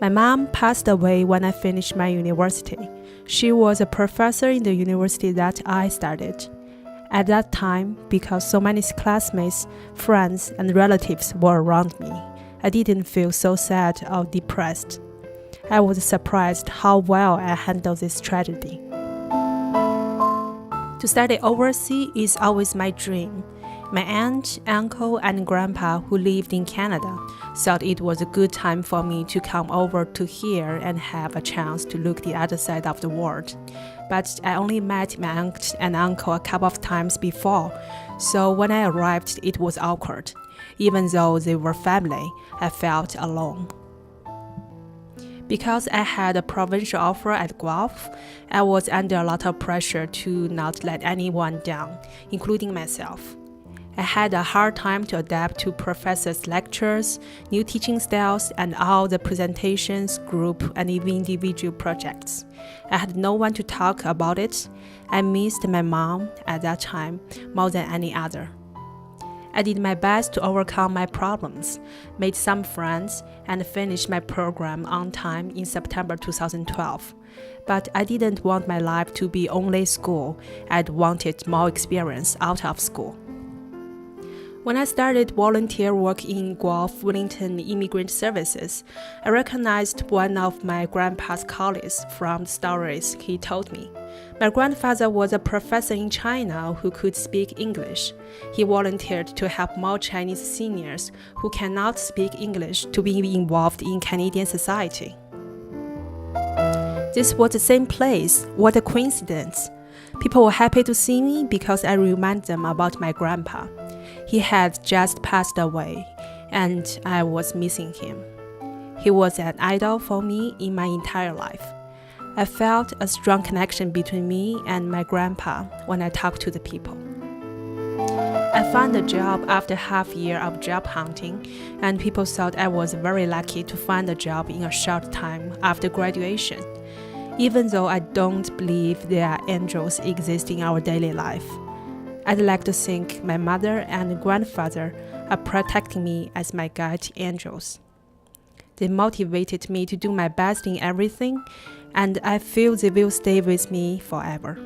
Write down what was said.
My mom passed away when I finished my university. She was a professor in the university that I studied. At that time, because so many classmates, friends, and relatives were around me, I didn't feel so sad or depressed. I was surprised how well I handled this tragedy. To study overseas is always my dream. My aunt, uncle, and grandpa who lived in Canada thought it was a good time for me to come over to here and have a chance to look the other side of the world. But I only met my aunt and uncle a couple of times before, so when I arrived it was awkward. Even though they were family, I felt alone. Because I had a provincial offer at Guelph, I was under a lot of pressure to not let anyone down, including myself. I had a hard time to adapt to professors' lectures, new teaching styles, and all the presentations, group, and even individual projects. I had no one to talk about it. I missed my mom at that time more than any other. I did my best to overcome my problems, made some friends, and finished my program on time in September 2012. But I didn't want my life to be only school. I'd wanted more experience out of school. When I started volunteer work in Guelph Wellington Immigrant Services, I recognized one of my grandpa's colleagues from the stories he told me. My grandfather was a professor in China who could speak English. He volunteered to help more Chinese seniors who cannot speak English to be involved in Canadian society. This was the same place. What a coincidence! People were happy to see me because I reminded them about my grandpa. He had just passed away, and I was missing him. He was an idol for me in my entire life. I felt a strong connection between me and my grandpa when I talked to the people. I found a job after half a year of job hunting, and people thought I was very lucky to find a job in a short time after graduation. Even though I don't believe there are angels exist in our daily life, I'd like to think my mother and grandfather are protecting me as my guide angels. They motivated me to do my best in everything, and I feel they will stay with me forever.